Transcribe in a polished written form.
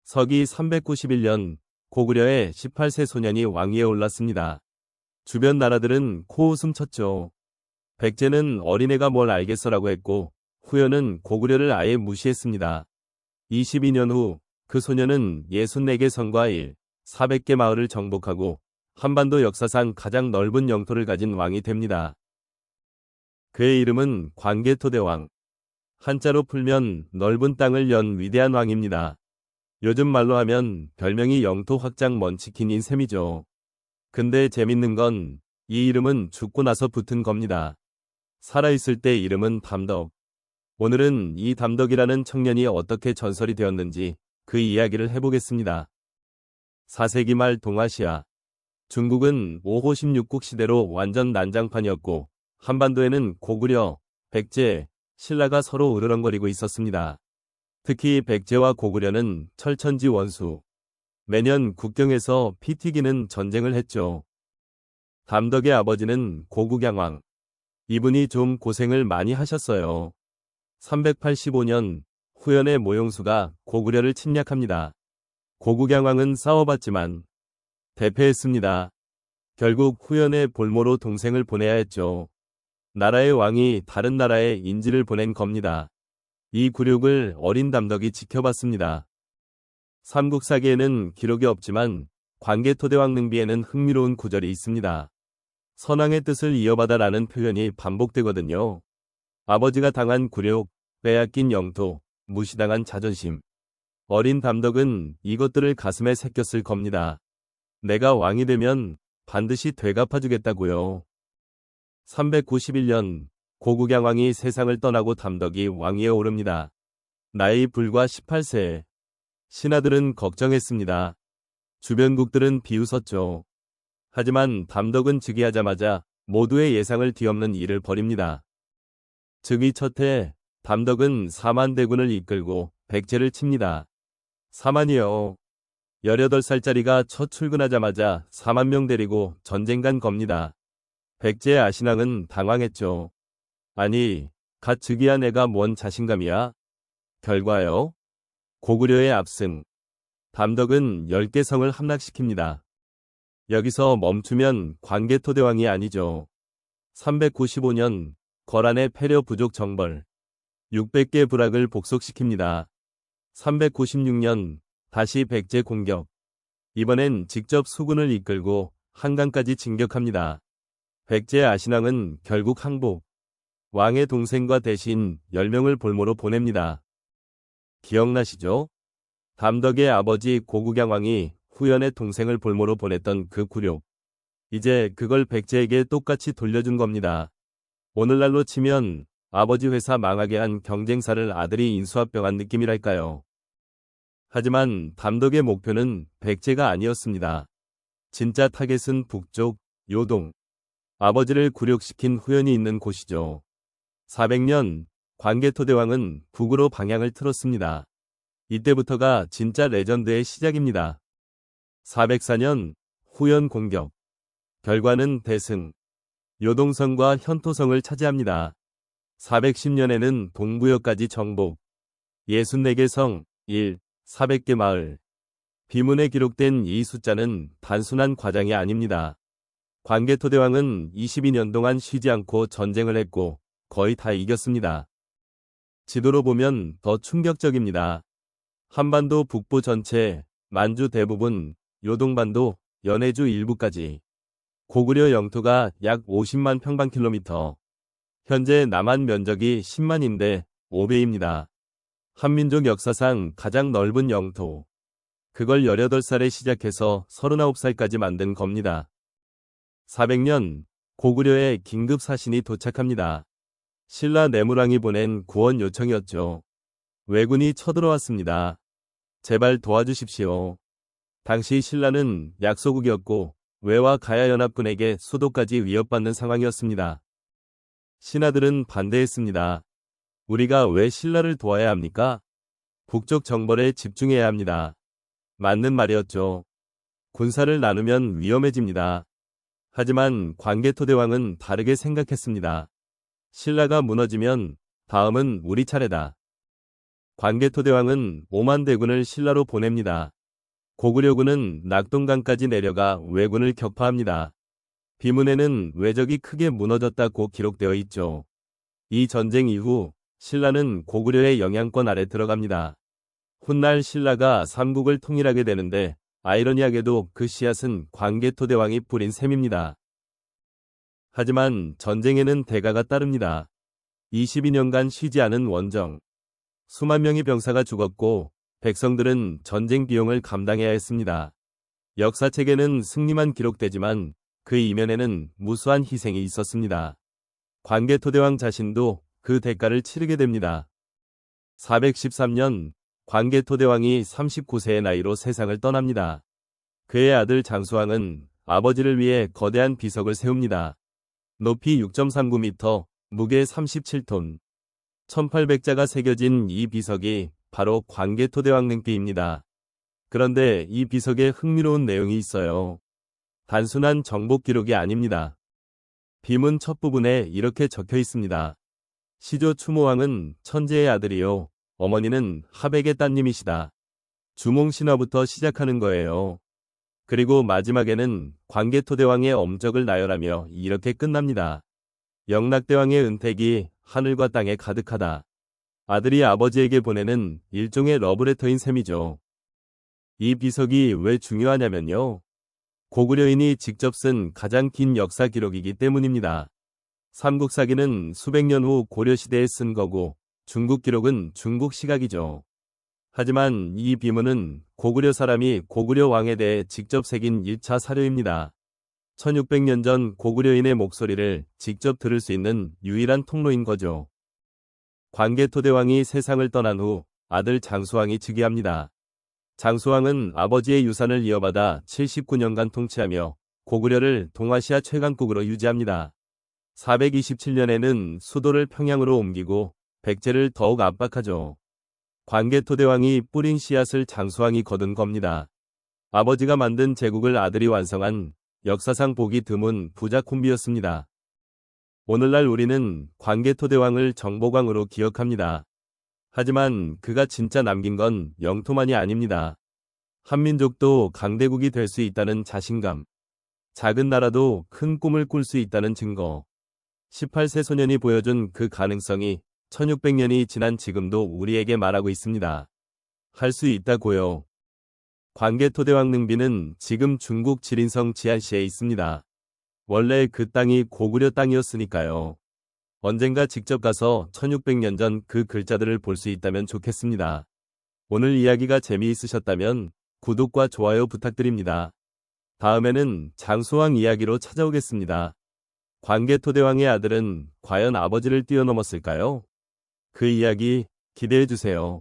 서기 391년 고구려의 18세 소년이 왕위에 올랐습니다. 주변 나라들은 코웃음 쳤죠. 백제는 어린애가 뭘 알겠어라고 했고 후연은 고구려를 아예 무시했습니다. 22년 후 그 소년은 64개 성과 400개 마을을 정복하고 한반도 역사상 가장 넓은 영토를 가진 왕이 됩니다. 그의 이름은 광개토대왕. 한자로 풀면 넓은 땅을 연 위대한 왕입니다. 요즘 말로 하면 별명이 영토 확장 먼치킨인 셈이죠. 근데 재밌는 건 이 이름은 죽고 나서 붙은 겁니다. 살아있을 때 이름은 담덕. 오늘은 이 담덕이라는 청년이 어떻게 전설이 되었는지 그 이야기를 해보겠습니다. 4세기 말 동아시아. 중국은 5호 16국 시대로 완전 난장판이었고 한반도에는 고구려, 백제, 신라가 서로 으르렁거리고 있었습니다. 특히 백제와 고구려는 철천지 원수. 매년 국경에서 피 튀기는 전쟁을 했죠. 담덕의 아버지는 고구경왕. 이분이 좀 고생을 많이 하셨어요. 385년 후연의 모용수가 고구려를 침략합니다. 고구경왕은 싸워봤지만 대패했습니다. 결국 후연의 볼모로 동생을 보내야 했죠. 나라의 왕이 다른 나라에 인지를 보낸 겁니다. 이 굴욕을 어린 담덕이 지켜봤습니다. 삼국사기에는 기록이 없지만 광개토대왕 능비에는 흥미로운 구절이 있습니다. 선왕의 뜻을 이어받아라는 표현이 반복되거든요. 아버지가 당한 굴욕, 빼앗긴 영토, 무시당한 자존심. 어린 담덕은 이것들을 가슴에 새겼을 겁니다. 내가 왕이 되면 반드시 되갚아주겠다고요. 391년 고구경왕이 세상을 떠나고 담덕이 왕위에 오릅니다. 나이 불과 18세. 신하들은 걱정했습니다. 주변국들은 비웃었죠. 하지만 담덕은 즉위하자마자 모두의 예상을 뒤엎는 일을 벌입니다. 즉위 첫 해 담덕은 4만 대군을 이끌고 백제를 칩니다. 4만이요. 18살짜리가 첫 출근하자마자 4만 명 데리고 전쟁 간 겁니다. 백제의 아신왕은 당황했죠. 아니, 갓 즉위한 애가 뭔 자신감이야? 결과요? 고구려의 압승. 담덕은 10개 성을 함락시킵니다. 여기서 멈추면 광개토대왕이 아니죠. 395년 거란의 패려 부족 정벌. 600개 부락을 복속시킵니다. 396년 다시 백제 공격. 이번엔 직접 수군을 이끌고 한강까지 진격합니다. 백제 아신왕은 결국 항복. 왕의 동생과 대신 10명을 볼모로 보냅니다. 기억나시죠? 담덕의 아버지 고구경왕이 후연의 동생을 볼모로 보냈던 그 굴욕. 이제 그걸 백제에게 똑같이 돌려준 겁니다. 오늘날로 치면 아버지 회사 망하게 한 경쟁사를 아들이 인수합병한 느낌이랄까요. 하지만 담덕의 목표는 백제가 아니었습니다. 진짜 타겟은 북쪽, 요동. 아버지를 굴욕시킨 후연이 있는 곳이죠. 400년 광개토대왕은 북으로 방향을 틀었습니다. 이때부터가 진짜 레전드의 시작입니다. 404년 후연 공격. 결과는 대승. 요동성과 현토성을 차지합니다. 410년에는 동부여까지 정복. 64개 성, 400개 마을. 비문에 기록된 이 숫자는 단순한 과장이 아닙니다. 광개토대왕은 22년 동안 쉬지 않고 전쟁을 했고 거의 다 이겼습니다. 지도로 보면 더 충격적입니다. 한반도 북부 전체, 만주 대부분, 요동반도, 연해주 일부까지. 고구려 영토가 약 50만 평방킬로미터. 현재 남한 면적이 10만인데 5배입니다. 한민족 역사상 가장 넓은 영토. 그걸 18살에 시작해서 39살까지 만든 겁니다. 400년 고구려에 긴급 사신이 도착합니다. 신라 내무랑이 보낸 구원 요청이었죠. 왜군이 쳐들어왔습니다. 제발 도와주십시오. 당시 신라는 약소국이었고 외와 가야연합군에게 수도까지 위협받는 상황이었습니다. 신하들은 반대했습니다. 우리가 왜 신라를 도와야 합니까? 북쪽 정벌에 집중해야 합니다. 맞는 말이었죠. 군사를 나누면 위험해집니다. 하지만 광개토대왕은 다르게 생각했습니다. 신라가 무너지면 다음은 우리 차례다. 광개토대왕은 5만 대군을 신라로 보냅니다. 고구려군은 낙동강까지 내려가 왜군을 격파합니다. 비문에는 왜적이 크게 무너졌다고 기록되어 있죠. 이 전쟁 이후 신라는 고구려의 영향권 아래 들어갑니다. 훗날 신라가 삼국을 통일하게 되는데 아이러니하게도 그 씨앗은 광개토대왕이 뿌린 셈입니다. 하지만 전쟁에는 대가가 따릅니다. 22년간 쉬지 않은 원정. 수만 명의 병사가 죽었고 백성들은 전쟁 비용을 감당해야 했습니다. 역사책에는 승리만 기록되지만 그 이면에는 무수한 희생이 있었습니다. 광개토대왕 자신도 그 대가를 치르게 됩니다. 413년 광개토대왕이 39세의 나이로 세상을 떠납니다. 그의 아들 장수왕은 아버지를 위해 거대한 비석을 세웁니다. 높이 6.39m, 무게 37톤. 1800자가 새겨진 이 비석이 바로 광개토대왕 냉비입니다. 그런데 이 비석에 흥미로운 내용이 있어요. 단순한 정복 기록이 아닙니다. 비문 첫 부분에 이렇게 적혀 있습니다. 시조 추모왕은 천재의 아들이요. 어머니는 하백의 따님이시다. 주몽신화부터 시작하는 거예요. 그리고 마지막에는 광개토대왕의 엄적을 나열하며 이렇게 끝납니다. 영락대왕의 은택이 하늘과 땅에 가득하다. 아들이 아버지에게 보내는 일종의 러브레터인 셈이죠. 이 비석이 왜 중요하냐면요. 고구려인이 직접 쓴 가장 긴 역사 기록이기 때문입니다. 삼국사기는 수백 년 후 고려시대에 쓴 거고 중국 기록은 중국 시각이죠. 하지만 이 비문은 고구려 사람이 고구려 왕에 대해 직접 새긴 1차 사료입니다. 1600년 전 고구려인의 목소리를 직접 들을 수 있는 유일한 통로인 거죠. 광개토대왕이 세상을 떠난 후 아들 장수왕이 즉위합니다. 장수왕은 아버지의 유산을 이어받아 79년간 통치하며 고구려를 동아시아 최강국으로 유지합니다. 427년에는 수도를 평양으로 옮기고 백제를 더욱 압박하죠. 광개토대왕이 뿌린 씨앗을 장수왕이 거둔 겁니다. 아버지가 만든 제국을 아들이 완성한 역사상 보기 드문 부자 콤비였습니다. 오늘날 우리는 광개토대왕을 정보광으로 기억합니다. 하지만 그가 진짜 남긴 건 영토만이 아닙니다. 한민족도 강대국이 될 수 있다는 자신감. 작은 나라도 큰 꿈을 꿀 수 있다는 증거. 18세 소년이 보여준 그 가능성이 1600년이 지난 지금도 우리에게 말하고 있습니다. 할 수 있다고요. 광개토대왕 능비는 지금 중국 지린성 지안시에 있습니다. 원래 그 땅이 고구려 땅이었으니까요. 언젠가 직접 가서 1600년 전 그 글자들을 볼 수 있다면 좋겠습니다. 오늘 이야기가 재미있으셨다면 구독과 좋아요 부탁드립니다. 다음에는 장수왕 이야기로 찾아오겠습니다. 광개토대왕의 아들은 과연 아버지를 뛰어넘었을까요? 그 이야기 기대해주세요.